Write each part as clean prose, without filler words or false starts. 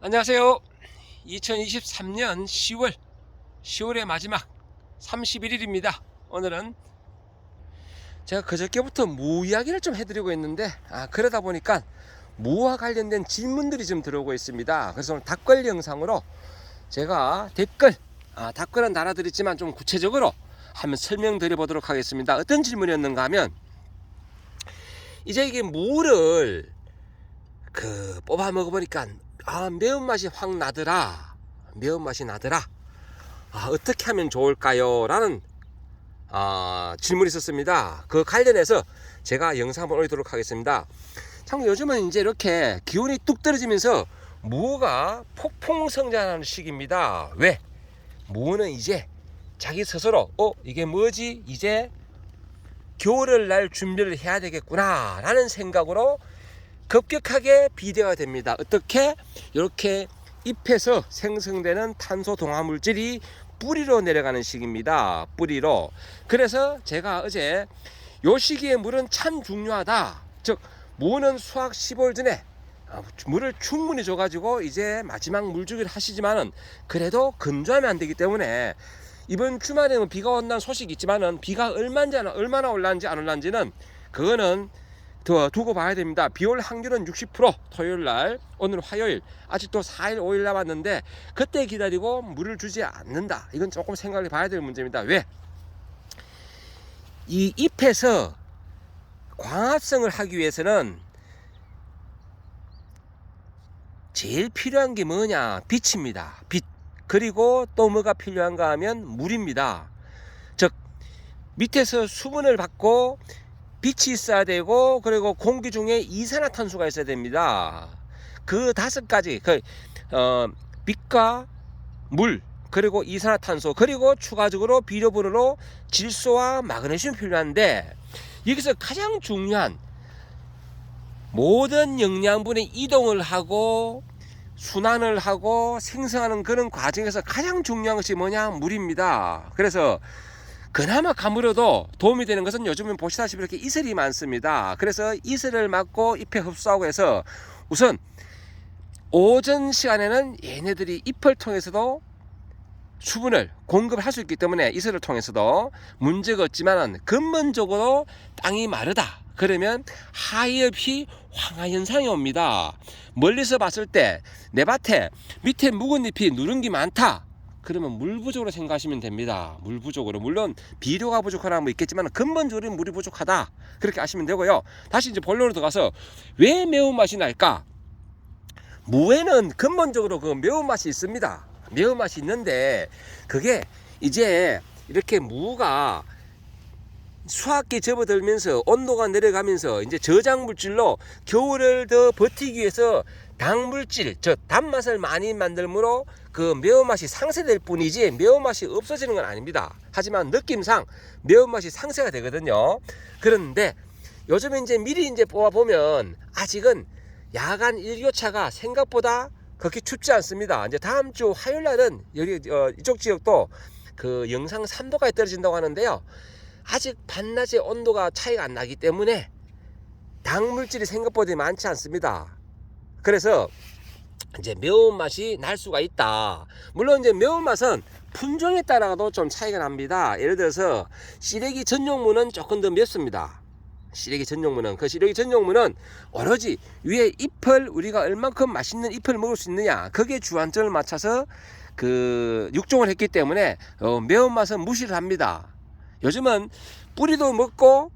안녕하세요. 2023년 10월의 마지막 31일입니다. 오늘은 제가 그저께부터 무 이야기를 좀 해드리고 있는데 그러다 보니까 무와 관련된 질문들이 좀 들어오고 있습니다. 그래서 오늘 답글 영상으로 제가 댓글은 달아드렸지만 좀 구체적으로 한번 설명드려 보도록 하겠습니다. 어떤 질문이었는가 하면, 이제 이게 무를 뽑아 먹어보니까 매운맛이 확 나더라. 어떻게 하면 좋을까요? 라는 질문이 있었습니다. 그 관련해서 제가 영상 한번 올리도록 하겠습니다. 참, 요즘은 이제 이렇게 기온이 뚝 떨어지면서 무가 폭풍 성장하는 시기입니다. 왜? 무는 이제 자기 스스로 이게 뭐지? 이제 겨울을 날 준비를 해야 되겠구나 라는 생각으로 급격하게 비대가 됩니다. 어떻게? 이렇게 잎에서 생성되는 탄소 동화 물질이 뿌리로 내려가는 시기입니다. 뿌리로. 그래서 제가 어제 요 시기에 물은 참 중요하다. 즉, 무는 수확 15일 전에 물을 충분히 줘가지고 이제 마지막 물주기를 하시지만은 그래도 건조하면 안 되기 때문에 이번 주말에는 비가 온다는 소식이 있지만은 비가 얼마나 올라는지 안 올라는지는 그거는 더 두고 봐야 됩니다. 비올 확률은 60%. 토요일날, 오늘 화요일, 아직도 4일 5일 남았는데 그때 기다리고 물을 주지 않는다. 이건 조금 생각해 봐야 될 문제입니다. 왜? 이 잎에서 광합성을 하기 위해서는 제일 필요한 게 뭐냐? 빛입니다. 빛. 그리고 또 뭐가 필요한가 하면 물입니다. 즉, 밑에서 수분을 받고 빛이 있어야 되고, 그리고 공기 중에 이산화탄소가 있어야 됩니다. 그 5가지, 빛과 물, 그리고 이산화탄소, 그리고 추가적으로 비료분으로 질소와 마그네슘이 필요한데, 여기서 가장 중요한, 모든 영양분의 이동을 하고 순환을 하고 생성하는 그런 과정에서 가장 중요한 것이 뭐냐? 물입니다. 그래서 그나마 가물어도 도움이 되는 것은 요즘은 보시다시피 이렇게 이슬이 많습니다. 그래서 이슬을 맞고 잎에 흡수하고 해서 우선 오전 시간에는 얘네들이 잎을 통해서도 수분을 공급을 할 수 있기 때문에 이슬을 통해서도 문제가 없지만, 근본적으로 땅이 마르다 그러면 하엽이 황화현상이 옵니다. 멀리서 봤을 때 내 밭에 밑에 묵은 잎이 누런 게 많다 그러면 물 부족으로 생각하시면 됩니다. 물 부족으로. 물론 비료가 부족하나 뭐 있겠지만 근본적으로 물이 부족하다 그렇게 아시면 되고요. 다시 이제 본론으로 들어가서 왜 매운맛이 날까? 무에는 근본적으로 그 매운맛이 있습니다. 매운맛이 있는데 그게 이제 이렇게 무가 수확기 접어들면서 온도가 내려가면서 이제 저장물질로 겨울을 더 버티기 위해서 당물질, 즉 단맛을 많이 만들므로 그 매운맛이 상쇄될 뿐이지 매운맛이 없어지는 건 아닙니다. 하지만 느낌상 매운맛이 상쇄가 되거든요. 그런데 요즘 이제 미리 이제 뽑아보면 아직은 야간 일교차가 생각보다 그렇게 춥지 않습니다. 이제 다음 주 화요일 날은 여기 이쪽 지역도 그 영상 3도까지 떨어진다고 하는데요. 아직 반낮에 온도가 차이가 안 나기 때문에 당물질이 생각보다 많지 않습니다. 그래서 이제 매운맛이 날 수가 있다. 물론 이제 매운맛은 품종에 따라도 좀 차이가 납니다. 예를 들어서 시래기 전용무는 조금 더 맵습니다. 시래기 전용무는 오로지 위에 잎을 우리가 얼만큼 맛있는 잎을 먹을 수 있느냐 거기에 주안점을 맞춰서 그 육종을 했기 때문에 매운맛은 무시를 합니다. 요즘은 뿌리도 먹고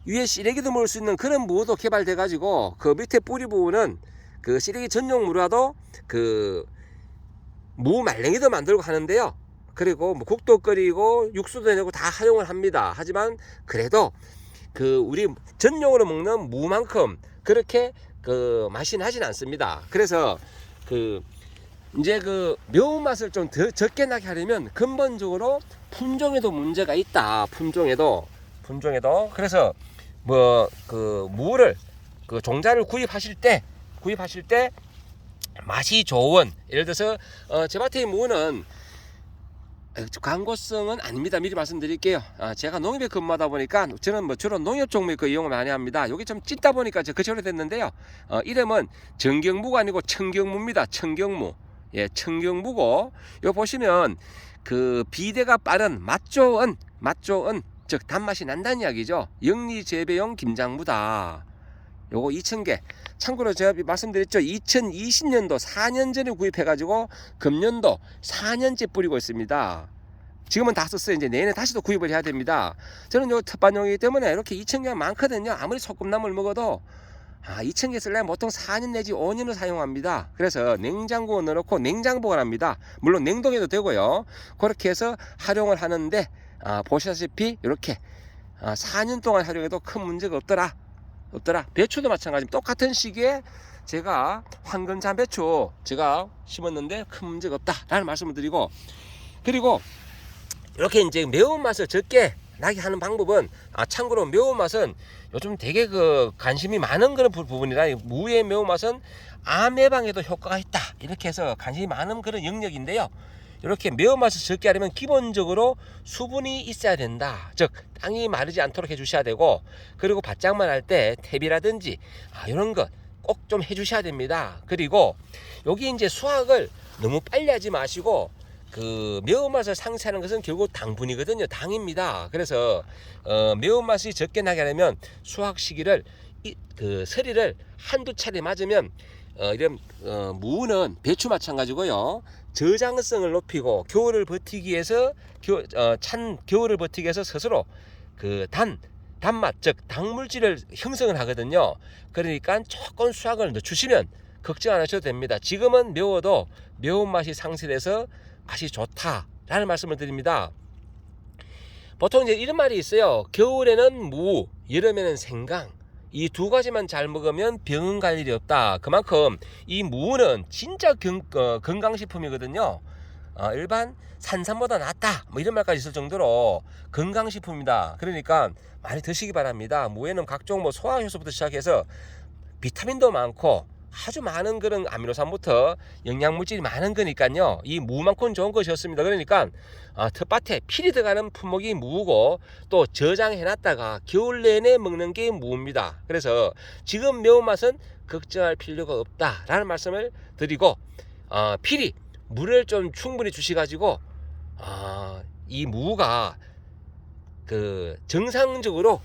위에 시래기도 먹을 수 있는 그런 무도 개발돼 가지고 그 밑에 뿌리 부분은 그 시래기 전용 무라도 그 무 말랭이도 만들고 하는데요. 그리고 뭐 국도 끓이고 육수도 내고 다 활용을 합니다. 하지만 그래도 그 우리 전용으로 먹는 무만큼 그렇게 그 맛이 나진 않습니다. 그래서 그 이제 그 매운맛을 좀 더 적게 나게 하려면 근본적으로 품종에도 문제가 있다. 품종에도. 그래서 뭐 그 무를 그 종자를 구입하실 때 맛이 좋은, 예를 들어서 제 밭의 무는 광고성은 아닙니다. 미리 말씀드릴게요. 제가 농협에 근무하다 보니까 저는 뭐 주로 농협 종목 그 이용을 많이 합니다. 여기 좀 찢다 보니까 저 그처럼 됐는데요. 이름은 정경무가 아니고 청경무입니다. 청경무. 예, 청경무고 요 보시면 그 비대가 빠른 맛 좋은 즉 단맛이 난다는 이야기죠. 영리 재배용 김장무다. 요거 2,000개. 참고로 제가 말씀드렸죠. 2020년도 4년 전에 구입해가지고 금년도 4년째 뿌리고 있습니다. 지금은 다 썼어요. 이제 내년에 다시 또 구입을 해야 됩니다. 저는 요 텃밭용이기 때문에 이렇게 2,000개가 많거든요. 아무리 소금나물 먹어도 2,000개 쓰려면 보통 4년 내지 5년을 사용합니다. 그래서 냉장고에 넣어놓고 냉장 보관합니다. 물론 냉동해도 되고요. 그렇게 해서 활용을 하는데 보시다시피 이렇게 4년 동안 활용해도 큰 문제가 없더라. 배추도 마찬가지입니다. 똑같은 시기에 제가 황금자 배추 제가 심었는데 큰 문제가 없다라는 말씀을 드리고, 그리고 이렇게 이제 매운맛을 적게 나게 하는 방법은 참고로 매운맛은 요즘 되게 그 관심이 많은 그런 부분이라, 무의 매운맛은 암 예방에도 효과가 있다 이렇게 해서 관심이 많은 그런 영역인데요. 이렇게 매운맛을 적게 하려면 기본적으로 수분이 있어야 된다. 즉 땅이 마르지 않도록 해주셔야 되고, 그리고 바짝만 할 때 탭이라든지 이런 것 꼭 좀 해주셔야 됩니다. 그리고 여기 이제 수확을 너무 빨리 하지 마시고, 그 매운맛을 상쇄하는 것은 결국 당분이거든요. 당입니다. 그래서 매운맛이 적게 나게 하려면 수확 시기를 그 서리를 한두 차례 맞으면 이런 무는 배추 마찬가지고요. 저장성을 높이고 겨울을 버티기 위해서 찬 겨울을 버티기 위해서 스스로 그 단맛 즉 당물질을 형성을 하거든요. 그러니까 조금 수확을 늦추시면 걱정 안 하셔도 됩니다. 지금은 매워도 매운맛이 상쇄돼서 맛이 좋다라는 말씀을 드립니다. 보통 이제 이런 말이 있어요. 겨울에는 무, 여름에는 생강. 이 두 가지만 잘 먹으면 병은 갈 일이 없다. 그만큼 이 무는 진짜 건강식품이거든요. 일반 산삼보다 낫다 뭐 이런 말까지 있을 정도로 건강식품입니다. 그러니까 많이 드시기 바랍니다. 무에는 각종 뭐 소화효소부터 시작해서 비타민도 많고 아주 많은 그런 아미노산부터 영양물질이 많은 거니까요. 이 무만큼 좋은 것이었습니다. 그러니까 텃밭에 필히 들어가는 품목이 무고, 또 저장해놨다가 겨울 내내 먹는 게 무입니다. 그래서 지금 매운맛은 걱정할 필요가 없다라는 말씀을 드리고, 필히 물을 좀 충분히 주셔가지고 이 무가 그 정상적으로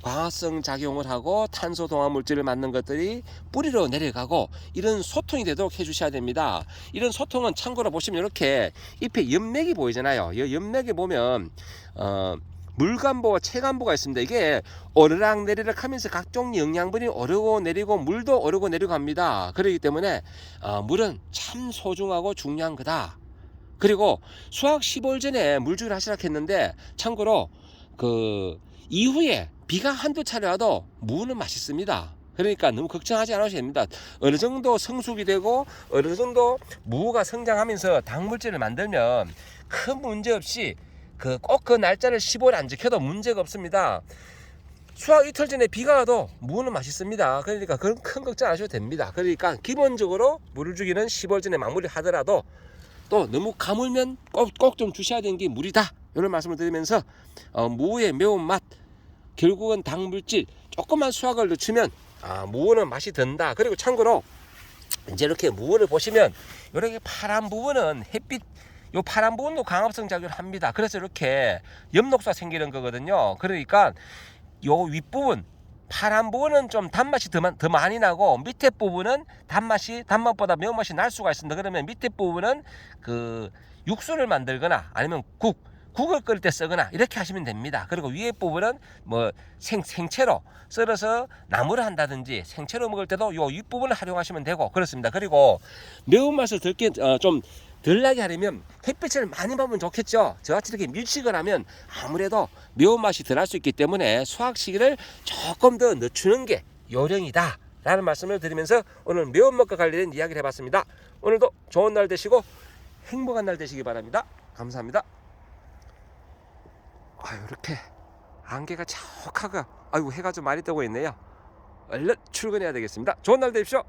광합성 작용을 하고 탄소 동화 물질을 만든 것들이 뿌리로 내려가고 이런 소통이 되도록 해주셔야 됩니다. 이런 소통은 참고로 보시면 이렇게 잎에 연맥이 보이잖아요. 이 연맥에 보면 물간보와 체간보가 있습니다. 이게 오르락 내리락 하면서 각종 영양분이 오르고 내리고 물도 오르고 내리고 합니다. 그렇기 때문에 물은 참 소중하고 중요한 거다. 그리고 수확 15일 전에 물주기를 하시라 했는데, 참고로 그 이후에 비가 한두 차례 와도 무는 맛있습니다. 그러니까 너무 걱정하지 않으셔도 됩니다. 어느 정도 성숙이 되고 어느 정도 무가 성장하면서 당물질을 만들면 큰 문제 없이 꼭 그 날짜를 15일 안 지켜도 문제가 없습니다. 수확 이틀 전에 비가 와도 무는 맛있습니다. 그러니까 그런 큰 걱정 안 하셔도 됩니다. 그러니까 기본적으로 물을 주기는 15일 전에 마무리 하더라도, 또 너무 가물면 꼭 좀 주셔야 되는 게 물이다, 이런 말씀을 드리면서 무의 매운맛, 결국은 당물질 조금만 수확을 늦추면 무는 맛이 든다. 그리고 참고로 이제 이렇게 무를 보시면 이렇게 파란 부분은 햇빛, 요 파란 부분도 광합성 작용을 합니다. 그래서 이렇게 엽록소가 생기는 거거든요. 그러니까 요 윗부분 파란 부분은 좀 단맛이 더 많이 나고, 밑에 부분은 단맛보다 매운맛이 날 수가 있습니다. 그러면 밑에 부분은 그 육수를 만들거나 아니면 국을 끓일 때 쓰거나 이렇게 하시면 됩니다. 그리고 위에 부분은 뭐 생채로 썰어서 나물을 한다든지 생채로 먹을 때도 요 윗부분을 활용하시면 되고 그렇습니다. 그리고 매운맛을 좀 덜 나게 하려면 햇빛을 많이 받으면 좋겠죠. 저같이 이렇게 밀식을 하면 아무래도 매운맛이 덜 할 수 있기 때문에 수확 시기를 조금 더 늦추는 게 요령이다 라는 말씀을 드리면서 오늘 매운맛과 관련된 이야기를 해봤습니다. 오늘도 좋은 날 되시고 행복한 날 되시기 바랍니다. 감사합니다. 이렇게 안개가 자욱하고 해가 좀 많이 뜨고 있네요. 얼른 출근해야 되겠습니다. 좋은 날 되십시오.